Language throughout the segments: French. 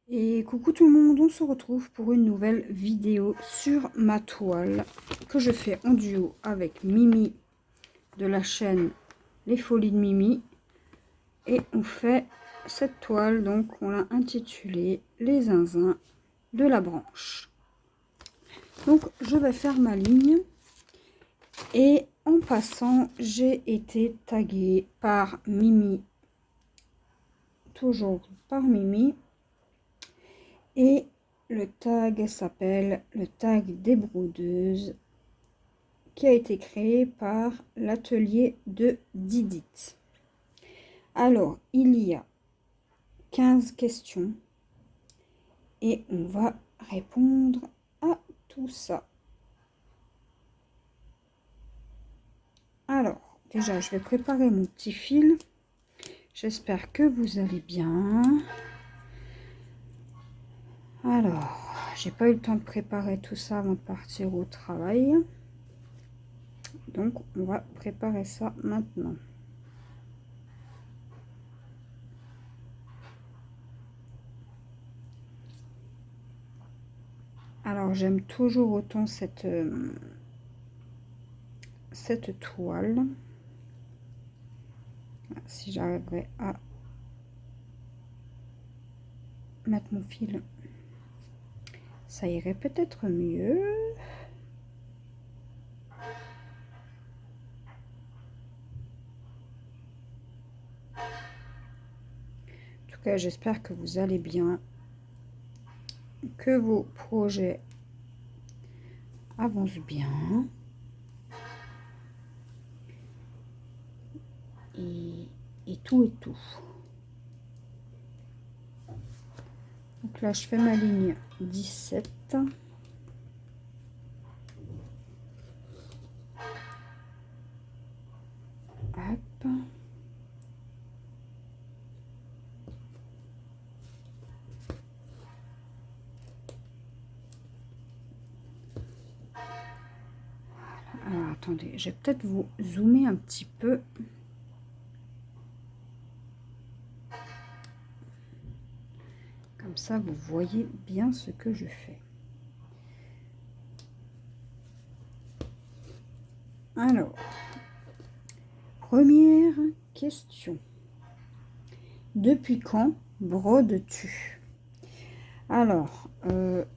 Et coucou tout le monde, on se retrouve pour une nouvelle vidéo sur ma toile que je fais en duo avec Mimi de la chaîne Les Folies de Mimi. Et on fait cette toile, donc on l'a intitulée Les zinzins de la branche. Donc je vais faire ma ligne et en passant j'ai été taguée par Mimi, toujours par Mimi. Et le tag s'appelle le tag des brodeuses, qui a été créé par l'atelier de Didit. Alors, il y a 15 questions et on va répondre à tout ça. Alors, déjà, je vais préparer mon petit fil. J'espère que vous allez bien. Alors, j'ai pas eu le temps de préparer tout ça avant de partir au travail. Donc, on va préparer ça maintenant. Alors, j'aime toujours autant cette toile. Si j'arriverai à mettre mon fil, ça irait peut-être mieux. En tout cas, j'espère que vous allez bien, que vos projets avancent bien. Et tout et tout. Donc là, je fais ma ligne 17. Hop. Alors, attendez, je vais peut-être vous zoomer un petit peu. Comme ça, vous voyez bien ce que je fais. Alors, première question. Depuis quand brodes-tu? Alors,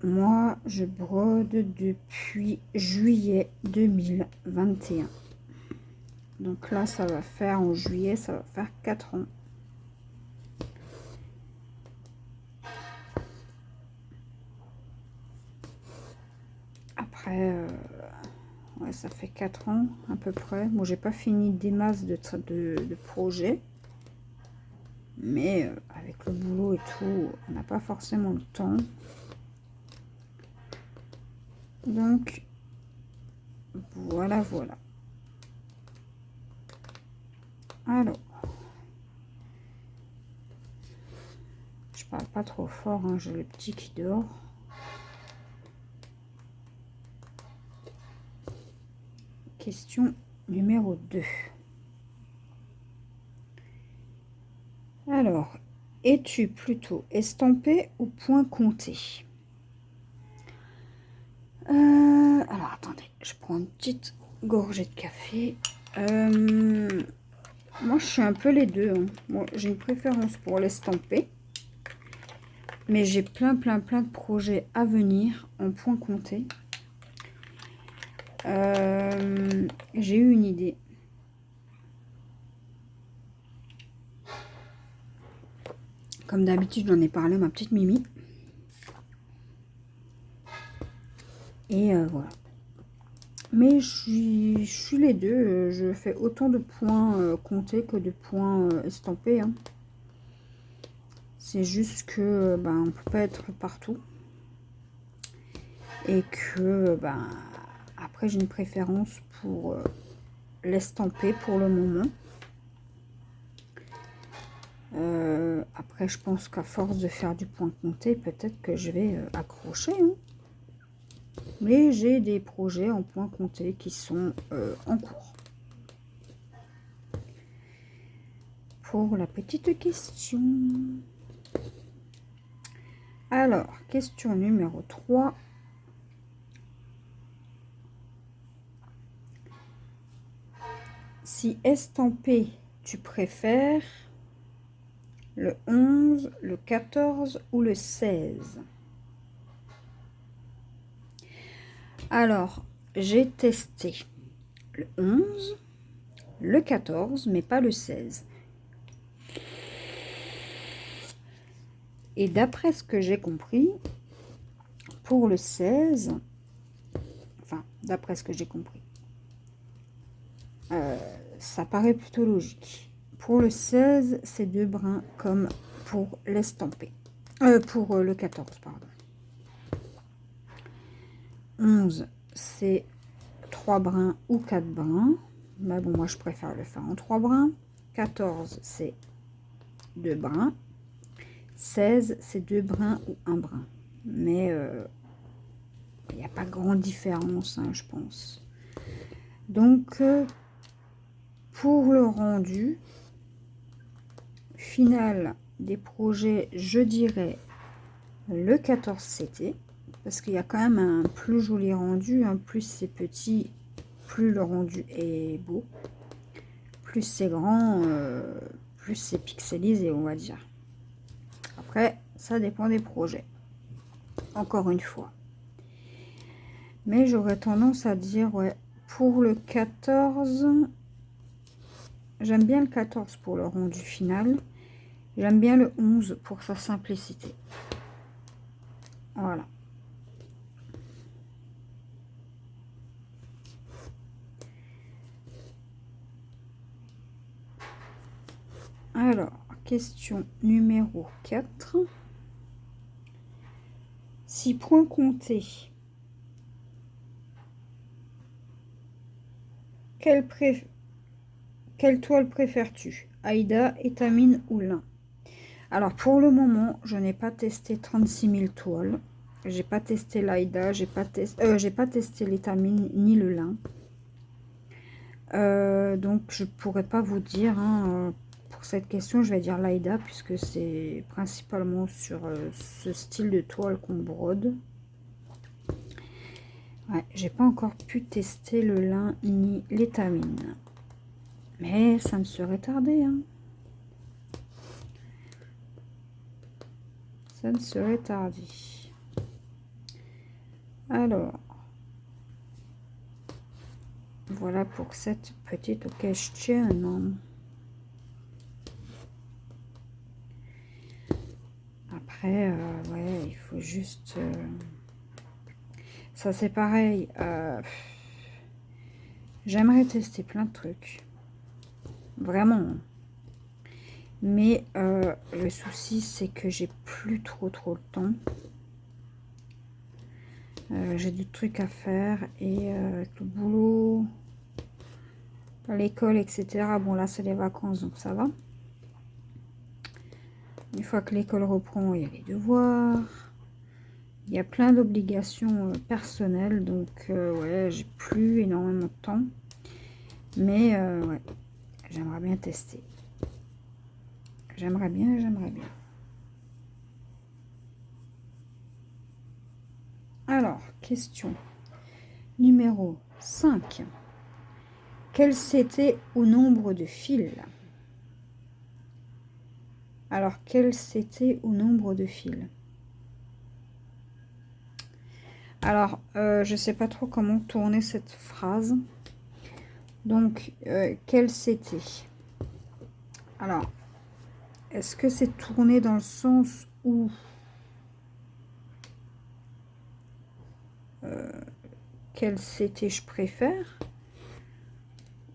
moi, je brode depuis juillet 2021. Donc là, ça va faire, en juillet, ça va faire 4 ans. Après, ouais, ça fait 4 ans à peu près. Bon, j'ai pas fini des masses de projets. Mais avec le boulot et tout, on n'a pas forcément le temps. Donc, voilà, voilà. Alors, je parle pas trop fort, hein, j'ai le petit qui dort. Question numéro 2. Alors, es-tu plutôt estampé ou point compté? Alors, attendez, je prends une petite gorgée de café. Moi, je suis un peu les deux. Hein. Bon, j'ai une préférence pour l'estampé. Mais j'ai plein de projets à venir en point compté. J'ai eu une idée. Comme d'habitude, j'en ai parlé à ma petite Mimi. Et voilà. Mais je suis les deux. Je fais autant de points comptés que de points estampés. Hein. C'est juste que ben, on ne peut pas être partout. Et que ben, après, j'ai une préférence pour l'estampé pour le moment. Après, je pense qu'à force de faire du point compté, peut-être que je vais accrocher. Hein. Mais j'ai des projets en point compté qui sont en cours. Pour la petite question. Alors, question numéro 3. Si estampé, tu préfères le 11, le 14 ou le 16? Alors, j'ai testé le 11, le 14, mais pas le 16. Et d'après ce que j'ai compris, pour le 16, enfin, d'après ce que j'ai compris, ça paraît plutôt logique. Pour le 16, c'est 2 brins comme pour l'estampé. Pour le 14, pardon. 11, c'est 3 brins ou 4 brins. Mais bon, moi, je préfère le faire en 3 brins. 14, c'est 2 brins. 16, c'est 2 brins ou 1 brin. Mais il n'y a pas grande différence, hein, je pense. Donc, pour le rendu final des projets, je dirais le 14 CT. Parce qu'il y a quand même un plus joli rendu. Hein. Plus c'est petit, plus le rendu est beau. Plus c'est grand, plus c'est pixelisé, on va dire. Après, ça dépend des projets. Encore une fois. Mais j'aurais tendance à dire, ouais, pour le 14, j'aime bien le 14 pour le rendu final. J'aime bien le 11 pour sa simplicité. Voilà. Alors, question numéro 4. Si point compté, quelle toile préfères-tu? Aïda, étamine ou lin? Alors, pour le moment, je n'ai pas testé 36 000 toiles. J'ai pas testé l'Aïda, j'ai pas testé l'étamine ni le lin. Donc, je pourrais pas vous dire. Hein, pour cette question, je vais dire l'Aïda, puisque c'est principalement sur ce style de toile qu'on brode. Ouais, j'ai pas encore pu tester le lin ni l'étamine. Mais ça me serait tardé. Hein. Ça ne serait tardé. Alors, voilà pour cette petite question. Après, ouais, il faut juste... ça, c'est pareil. J'aimerais tester plein de trucs. Vraiment. Mais le souci, c'est que j'ai plus trop le temps. J'ai des trucs à faire. Et avec le boulot, l'école, etc. Bon, là, c'est les vacances, donc ça va. Une fois que l'école reprend, il y a les devoirs. Il y a plein d'obligations personnelles. Donc, ouais, j'ai plus énormément de temps. Mais, ouais, j'aimerais bien tester. J'aimerais bien. Alors, question numéro 5. Quel c'était au nombre de fils? Alors, quel c'était au nombre de fils? Alors, je ne sais pas trop comment tourner cette phrase. Donc, quel c'était? Alors, est-ce que c'est tourné dans le sens où quel c'était je préfère?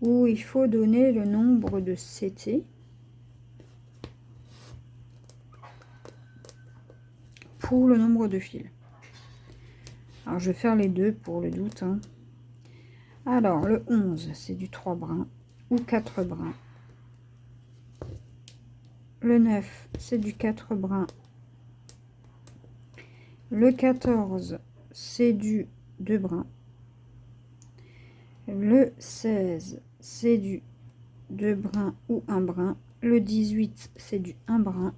Ou il faut donner le nombre de CT pour le nombre de fils. Alors, je vais faire les deux pour le doute. Hein. Alors, le 11, c'est du 3 brins ou 4 brins. Le 9, c'est du 4 brins. Le 14, c'est du 2 brins. Le 16, c'est du 2 brins ou 1 brin. Le 18, c'est du 1 brin.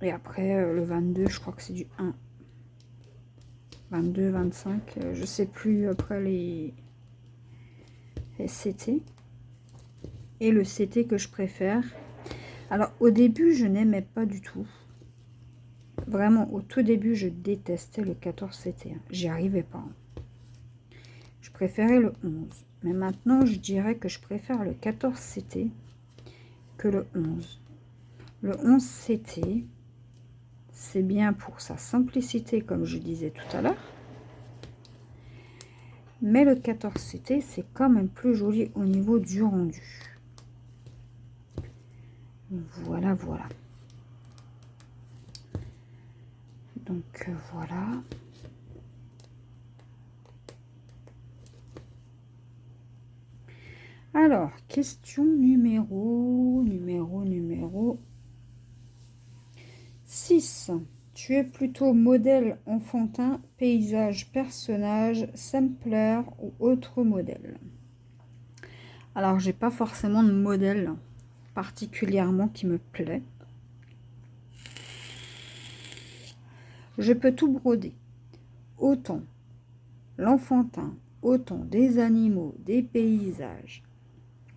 Et après, le 22, je crois que c'est du 1. 22, 25, je sais plus après les CT. Et le CT que je préfère. Alors, au début, je n'aimais pas du tout. Vraiment, au tout début, je détestais le 14 CT. J'y arrivais pas. Je préférais le 11. Mais maintenant, je dirais que je préfère le 14 CT que le 11. Le 11 CT, c'est bien pour sa simplicité, comme je disais tout à l'heure. Mais le 14 CT, c'est quand même plus joli au niveau du rendu. Voilà, voilà. Donc, voilà. Alors, question numéro 6. Tu es plutôt modèle enfantin, paysage, personnage, sampler ou autre modèle? Alors, j'ai pas forcément de modèle particulièrement qui me plaît. Je peux tout broder. Autant l'enfantin, autant des animaux, des paysages.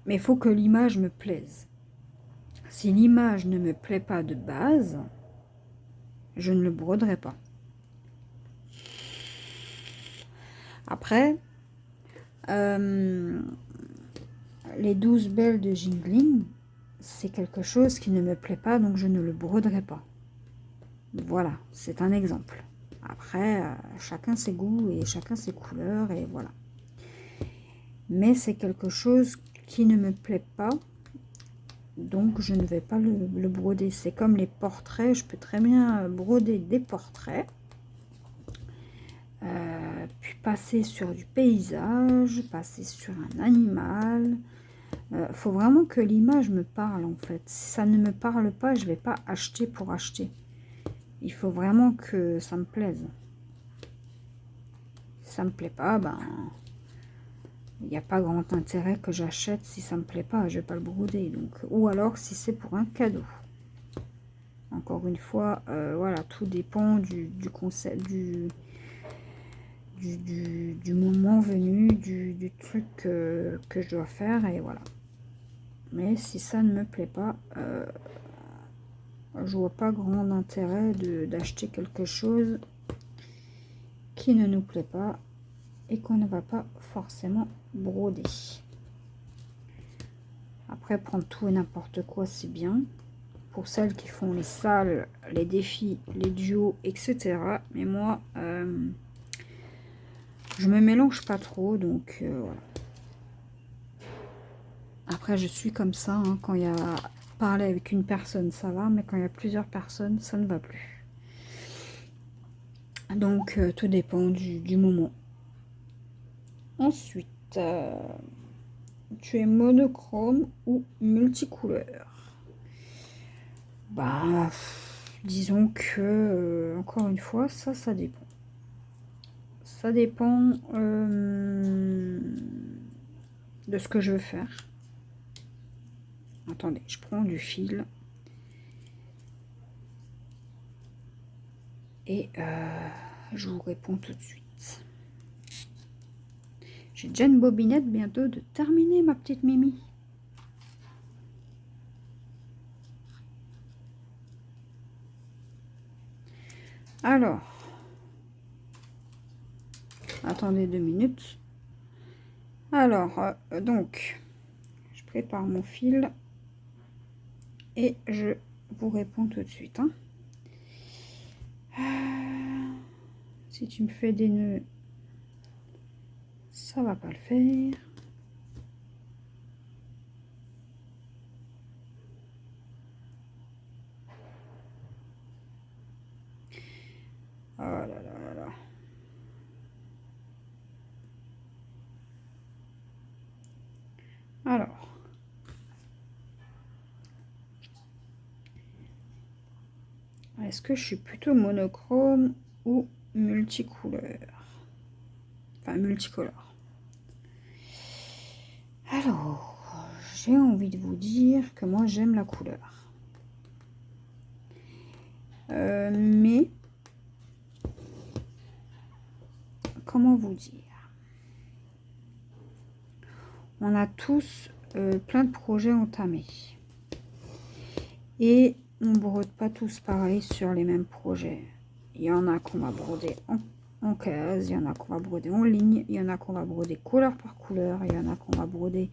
Mais il faut que l'image me plaise. Si l'image ne me plaît pas de base, je ne le broderai pas. Après, les 12 belles de Jingling, c'est quelque chose qui ne me plaît pas, donc je ne le broderai pas. Voilà, c'est un exemple. Après, chacun ses goûts et chacun ses couleurs, et voilà. Mais c'est quelque chose qui ne me plaît pas, donc je ne vais pas le broder. C'est comme les portraits, je peux très bien broder des portraits, puis passer sur du paysage, passer sur un animal. Faut vraiment que l'image me parle en fait. Si ça ne me parle pas, je ne vais pas acheter pour acheter. Il faut vraiment que ça me plaise. Si ça me plaît pas, ben il n'y a pas grand intérêt que j'achète. Si ça me plaît pas, je vais pas le broder. Donc, ou alors si c'est pour un cadeau. Encore une fois, voilà, tout dépend du concept, du moment venu, du truc que je dois faire, et voilà. Mais si ça ne me plaît pas, je vois pas grand intérêt d'acheter quelque chose qui ne nous plaît pas et qu'on ne va pas forcément broder. Après, prendre tout et n'importe quoi, c'est bien. Pour celles qui font les salles, les défis, les duos, etc. Mais moi, je me mélange pas trop, donc voilà. Après, je suis comme ça, hein, quand il y a parler avec une personne, ça va, mais quand il y a plusieurs personnes, ça ne va plus. Donc, tout dépend du moment. Ensuite, tu es monochrome ou multicouleur? Bah, disons que, encore une fois, ça dépend. Ça dépend de ce que je veux faire. Attendez, je prends du fil. Et je vous réponds tout de suite. J'ai déjà une bobinette bientôt de terminer, ma petite Mimi. Alors, attendez 2 minutes. Alors, donc, je prépare mon fil et je vous réponds tout de suite. Hein. Si tu me fais des nœuds, ça va pas le faire. Oh là là là là. Alors, est-ce que je suis plutôt monochrome ou multicouleur? Enfin, multicolore. Alors, j'ai envie de vous dire que moi, j'aime la couleur. Mais comment vous dire, on a tous plein de projets entamés et on brode pas tous pareil sur les mêmes projets. Il y en a qu'on va broder en case, il y en a qu'on va broder en ligne, il y en a qu'on va broder couleur par couleur, il y en a qu'on va broder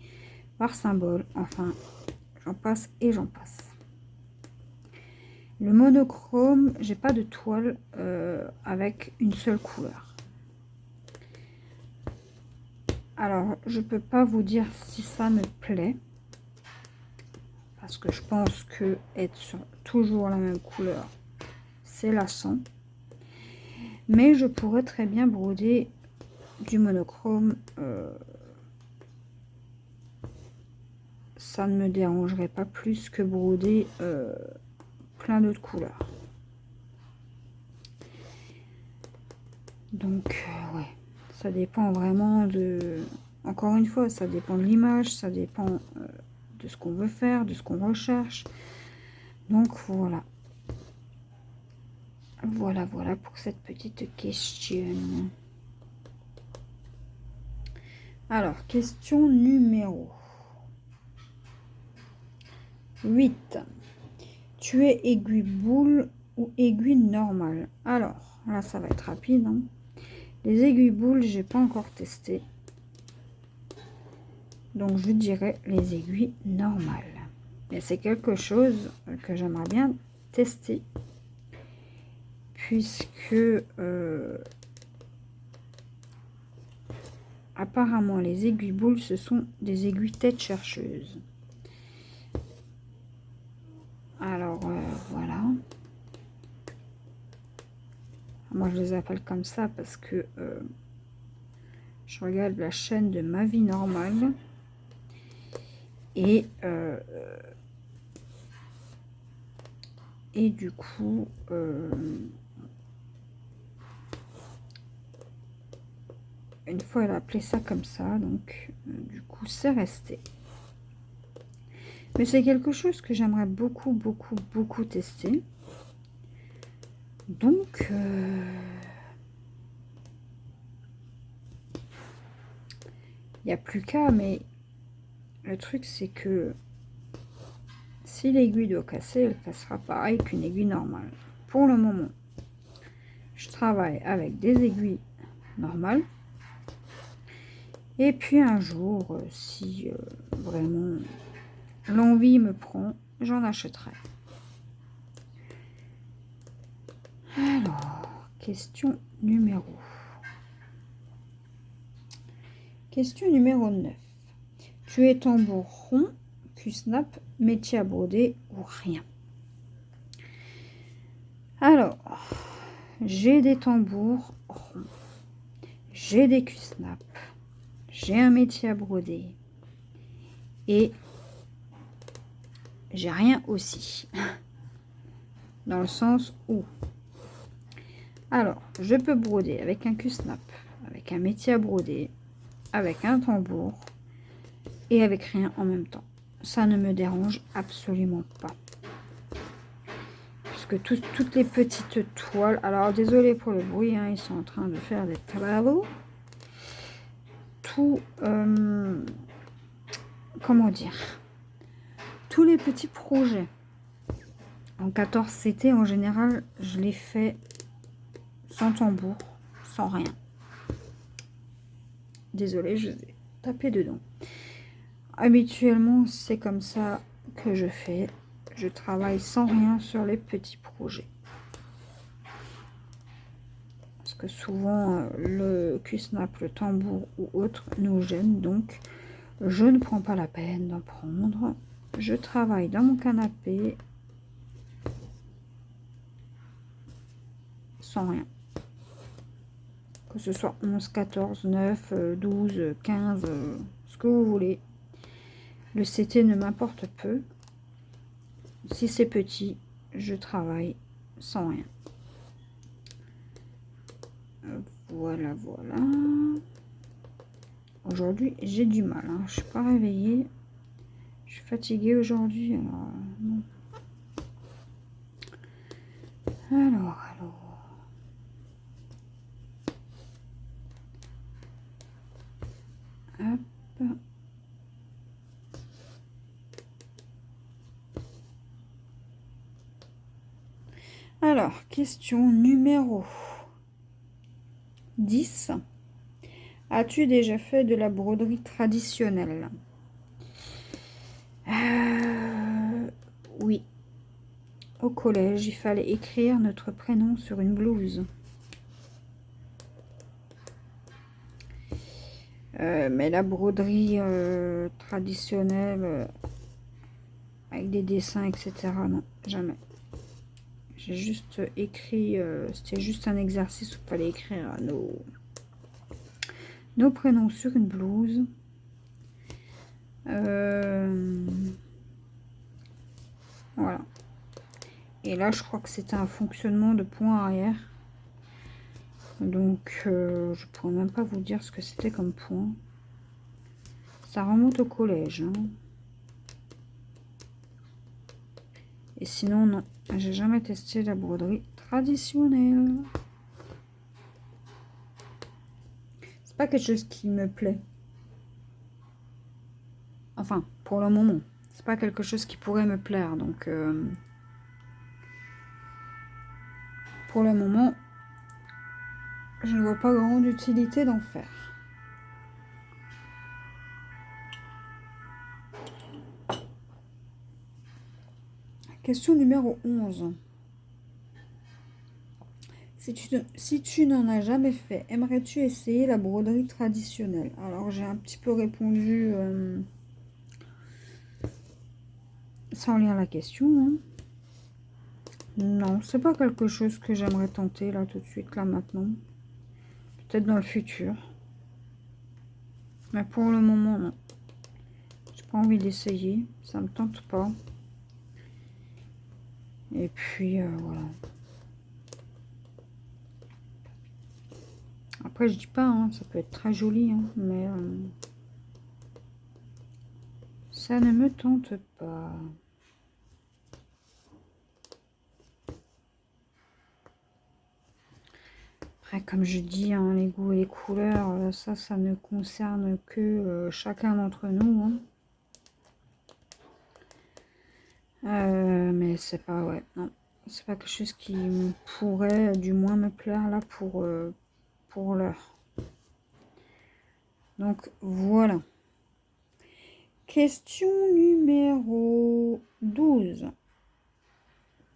par symbole, enfin j'en passe et j'en passe. Le monochrome, j'ai pas de toile avec une seule couleur. Alors je peux pas vous dire si ça me plaît, parce que je pense que être sur toujours la même couleur, c'est lassant. Mais je pourrais très bien broder du monochrome. Ça ne me dérangerait pas plus que broder plein d'autres couleurs. Donc, ouais, ça dépend vraiment de... Encore une fois, ça dépend de l'image, ça dépend de ce qu'on veut faire, de ce qu'on recherche. Donc, voilà. Voilà pour cette petite question. Alors, question numéro 8. Tu es aiguille boule ou aiguille normale? Alors, là, ça va être rapide. Hein. Les aiguilles boules, j'ai pas encore testé. Donc, je dirais les aiguilles normales. Mais c'est quelque chose que j'aimerais bien tester. Puisque apparemment les aiguilles boules ce sont des aiguilles tête chercheuse. Alors voilà, moi je les appelle comme ça parce que je regarde la chaîne de Ma Vie Normale et du coup une fois elle a appelé ça comme ça, donc du coup c'est resté. Mais c'est quelque chose que j'aimerais beaucoup tester. Donc il n'y a plus qu'à, mais le truc c'est que si l'aiguille doit casser, elle cassera pareil qu'une aiguille normale. Pour le moment, je travaille avec des aiguilles normales. Et puis un jour, si vraiment l'envie me prend, j'en achèterai. Alors, question numéro 9. Tu es tambour rond, cul-snap, métier à broder ou rien? Alors, j'ai des tambours ronds, j'ai des cul-snap, j'ai un métier à broder et j'ai rien aussi. Dans le sens où, alors, je peux broder avec un cul-snap, avec un métier à broder, avec un tambour et avec rien en même temps. Ça ne me dérange absolument pas. Puisque toutes les petites toiles... Alors, désolé pour le bruit, hein, ils sont en train de faire des travaux. Comment dire, tous les petits projets en 14 CT en général je les fais sans tambour, sans rien. Désolée, je vais taper dedans. Habituellement c'est comme ça que je fais. Je travaille sans rien sur les petits projets parce que souvent le cul-snap, le tambour ou autre nous gêne, donc je ne prends pas la peine d'en prendre. Je travaille dans mon canapé sans rien. Que ce soit 11, 14, 9, 12, 15, ce que vous voulez. Le CT ne m'importe peu. Si c'est petit, je travaille sans rien. Voilà. Aujourd'hui, j'ai du mal. Hein. Je suis pas réveillée. Je suis fatiguée aujourd'hui. Alors, non. Alors. Hop. Alors, question numéro 10. As-tu déjà fait de la broderie traditionnelle? Oui. Au collège, il fallait écrire notre prénom sur une blouse. Mais la broderie traditionnelle, avec des dessins, etc., non, jamais. J'ai juste écrit, c'était juste un exercice où il fallait écrire nos prénoms sur une blouse. Voilà. Et là, je crois que c'était un fonctionnement de point arrière. Donc, je pourrais même pas vous dire ce que c'était comme point. Ça remonte au collège. Hein. Et sinon, non. J'ai jamais testé la broderie traditionnelle. C'est pas quelque chose qui me plaît. Enfin, pour le moment. C'est pas quelque chose qui pourrait me plaire. Donc, pour le moment, je ne vois pas grande utilité d'en faire. Question numéro 11. Si tu n'en as jamais fait, aimerais-tu essayer la broderie traditionnelle? Alors, j'ai un petit peu répondu sans lire la question. Hein. Non, c'est pas quelque chose que j'aimerais tenter là tout de suite, là maintenant. Peut-être dans le futur. Mais pour le moment, non. J'ai pas envie d'essayer. Ça me tente pas. Et puis, voilà. Après, je dis pas, hein, ça peut être très joli, hein, mais ça ne me tente pas. Après, comme je dis, hein, les goûts et les couleurs, ça ne concerne que chacun d'entre nous. Hein. Mais c'est pas, ouais, non. C'est pas quelque chose qui pourrait, du moins, me plaire là pour l'heure. Donc, voilà. Question numéro 12.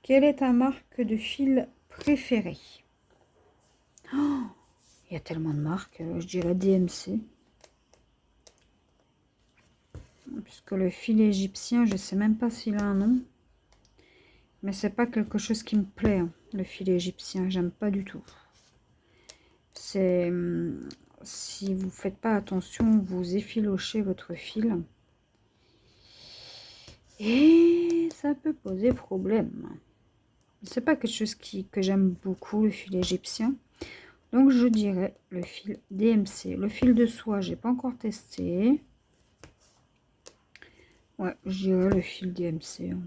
Quelle est ta marque de fil préférée? Oh, il y a tellement de marques, je dirais DMC. Puisque le fil égyptien, je sais même pas s'il a un nom. Mais c'est pas quelque chose qui me plaît, hein, le fil égyptien, j'aime pas du tout. C'est si vous faites pas attention, vous effilochez votre fil. Et ça peut poser problème. C'est pas quelque chose que j'aime beaucoup, le fil égyptien. Donc je dirais le fil DMC. Le fil de soie, j'ai pas encore testé. Ouais, je dirais le fil DMC. Hein.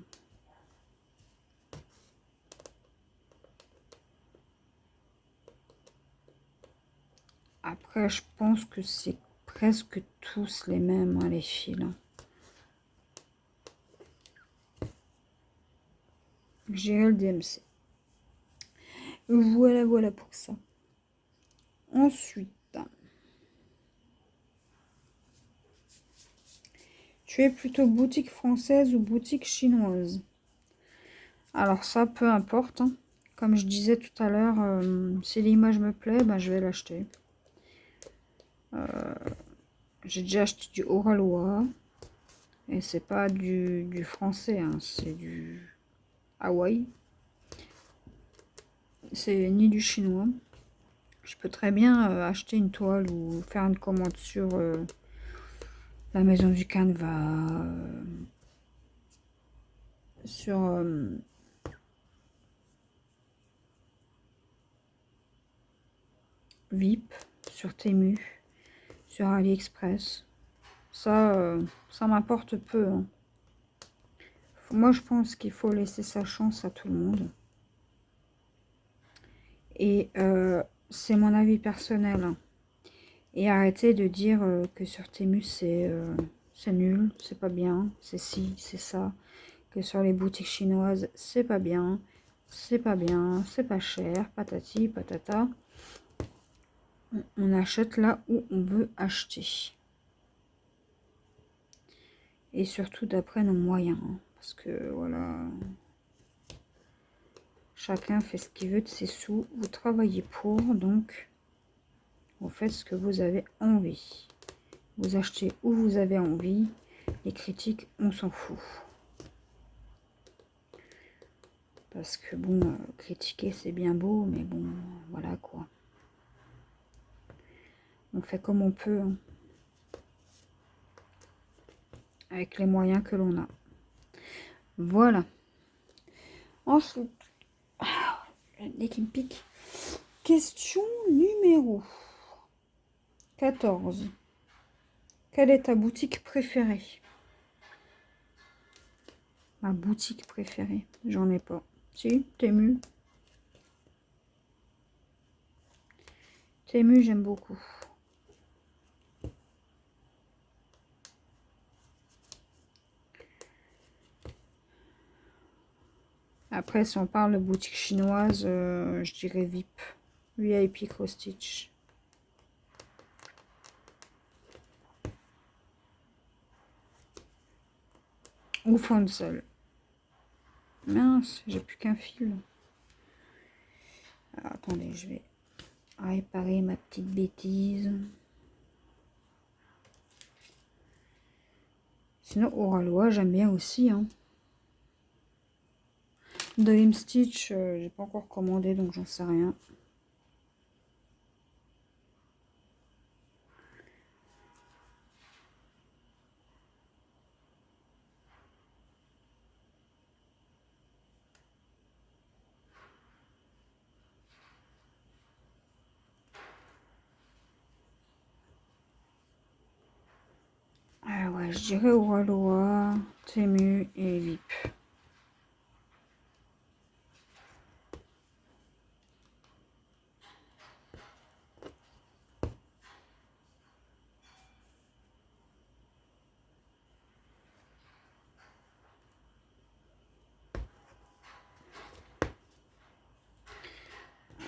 Après, je pense que c'est presque tous les mêmes, hein, les fils. J'ai le DMC. Voilà pour ça. Ensuite, tu es plutôt boutique française ou boutique chinoise? Alors ça, peu importe. Hein. Comme je disais tout à l'heure, si l'image me plaît, ben, je vais l'acheter. J'ai déjà acheté du Oralois. Et c'est pas du français, hein, c'est du Hawaï. C'est ni du chinois. Je peux très bien acheter une toile ou faire une commande sur la maison du Canva, sur VIP, sur Temu, sur AliExpress. Ça m'importe peu. Hein. Moi, je pense qu'il faut laisser sa chance à tout le monde. Et c'est mon avis personnel, hein. Et arrêtez de dire que sur Temu c'est nul, c'est pas bien, c'est ci, c'est ça. Que sur les boutiques chinoises c'est pas bien, c'est pas bien, c'est pas cher, patati, patata. On achète là où on veut acheter. Et surtout d'après nos moyens. Hein, parce que voilà. Chacun fait ce qu'il veut de ses sous. Vous travaillez pour, donc vous faites ce que vous avez envie. Vous achetez où vous avez envie. Les critiques, on s'en fout. Parce que bon, critiquer c'est bien beau, mais bon, voilà quoi. On fait comme on peut, hein, avec les moyens que l'on a. Voilà. Ensuite, dès qu'il me pique. Question numéro 14. Quelle est ta boutique préférée? Ma boutique préférée, j'en ai pas. Si, Temu. Temu, j'aime beaucoup. Après, si on parle de boutique chinoise, je dirais VIP. VIP Cross Stitch. Ou Fonsel. Mince, j'ai plus qu'un fil. Alors, attendez, je vais réparer ma petite bêtise. Sinon, Oralois, j'aime bien aussi. Hein. Dream Stitch, j'ai pas encore commandé, donc j'en sais rien. Ah ouais, je dirais Oralois, Temu et VIP.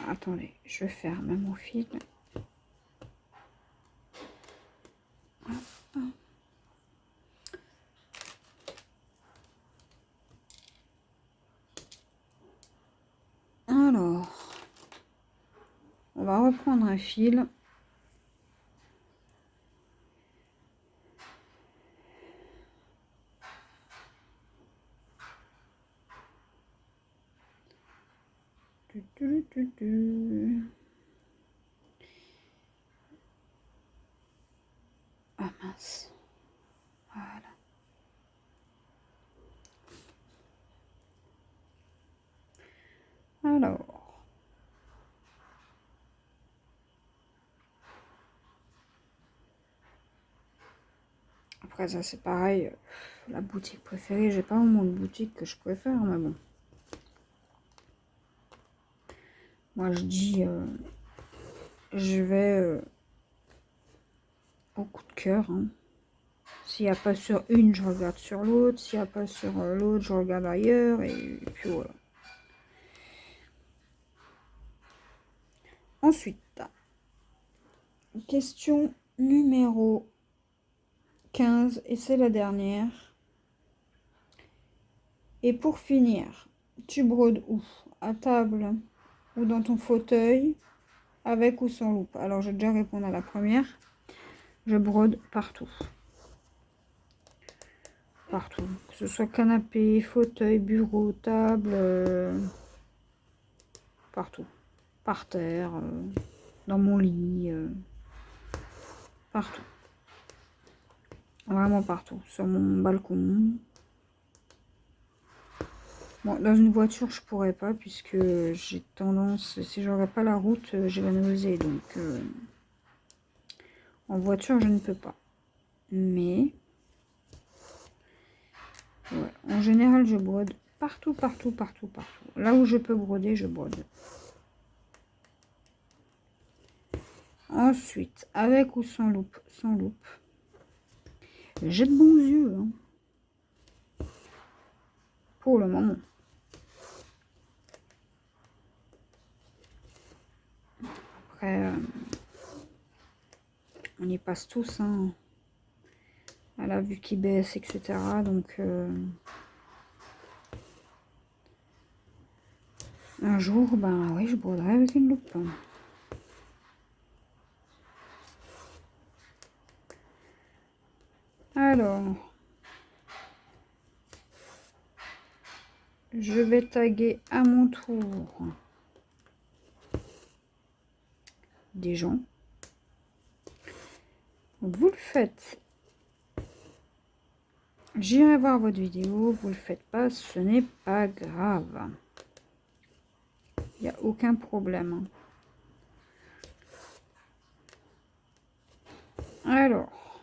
Attendez, je ferme mon fil. Alors, on va reprendre un fil. Ah mince. Voilà. Alors. Après ça c'est pareil. La boutique préférée, j'ai pas vraiment de boutique que je préfère, mais bon. Moi je dis, je vais au coup de cœur. Hein. S'il n'y a pas sur une, je regarde sur l'autre. S'il n'y a pas sur l'autre, je regarde ailleurs. Et puis voilà. Ensuite, question numéro 15. Et c'est la dernière. Et pour finir, tu brodes où? À table ou dans ton fauteuil? Avec ou sans loupe? Alors, je vais déjà répondre à la première. Je brode partout. Partout. Que ce soit canapé, fauteuil, bureau, table. Partout. Par terre. Dans mon lit. Partout. Vraiment partout. Sur mon balcon. Bon, dans une voiture, je pourrais pas. Puisque j'ai tendance... Si j'aurais pas la route, j'ai la nausée. Donc... en voiture, je ne peux pas. Mais... ouais, en général, je brode partout, partout, partout, partout. Là où je peux broder, je brode. Ensuite, avec ou sans loupe? Sans loupe. J'ai de bons yeux. Hein. Pour le moment. Après, on y passe tous. Hein. À la vue qui baisse, etc. Donc, un jour, ben oui, je broderai avec une loupe. Alors, je vais taguer à mon tour des gens. Vous le faites. J'irai voir votre vidéo. Vous le faites pas, ce n'est pas grave. Il n'y a aucun problème. Alors,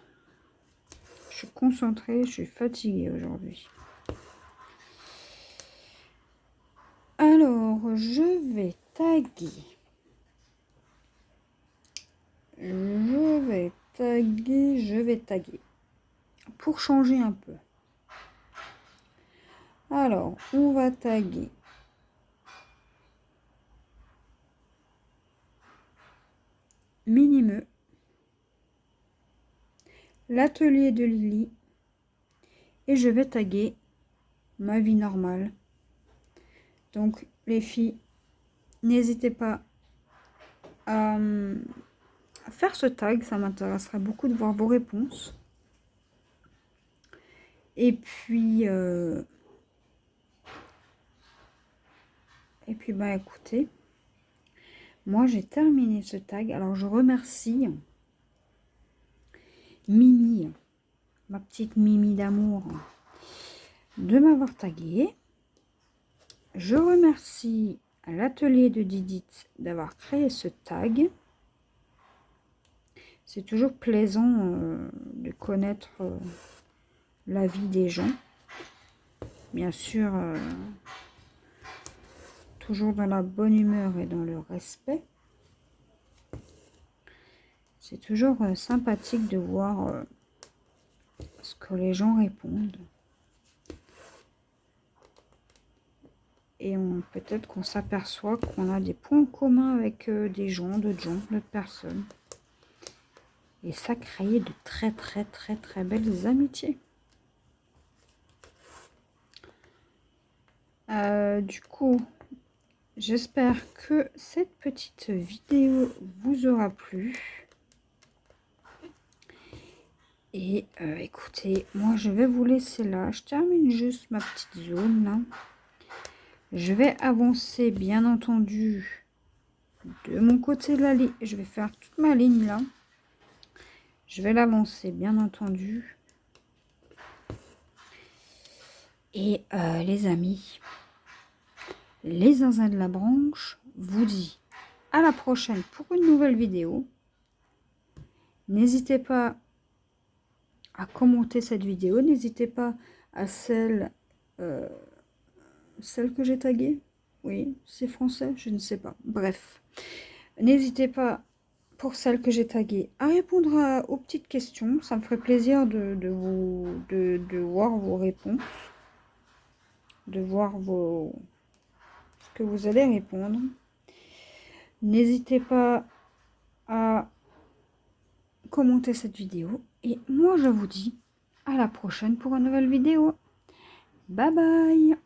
je suis concentrée, je suis fatiguée aujourd'hui. Alors, je vais taguer. Je vais taguer. Pour changer un peu. Alors, on va taguer. Minimeux. L'atelier de Lily. Et je vais taguer ma vie normale. Donc, les filles, n'hésitez pas à faire ce tag. Ça m'intéresserait beaucoup de voir vos réponses. Et puis, bah, écoutez, moi, j'ai terminé ce tag. Alors, je remercie Mimi, ma petite Mimi d'amour, de m'avoir tagué. Je remercie l'atelier de Didit d'avoir créé ce tag. C'est toujours plaisant de connaître la vie des gens. Bien sûr, toujours dans la bonne humeur et dans le respect. C'est toujours sympathique de voir ce que les gens répondent. Et peut-être qu'on s'aperçoit qu'on a des points communs avec des gens, d'autres personnes. Et ça crée de très belles amitiés. Du coup, j'espère que cette petite vidéo vous aura plu. Et écoutez, moi je vais vous laisser là. Je termine juste ma petite zone là. Je vais avancer bien entendu de mon côté de la ligne. Je vais faire toute ma ligne là. Je vais l'avancer bien entendu. Et les amis, les zinzins de la branche vous dit à la prochaine pour une nouvelle vidéo. N'hésitez pas à commenter cette vidéo. N'hésitez pas à celle que j'ai taguée. Oui, c'est français, je ne sais pas. Bref, n'hésitez pas pour celle que j'ai taguée à répondre aux petites questions. Ça me ferait plaisir de voir vos réponses, de voir ce que vous allez répondre. N'hésitez pas à commenter cette vidéo. Et moi, je vous dis à la prochaine pour une nouvelle vidéo. Bye bye!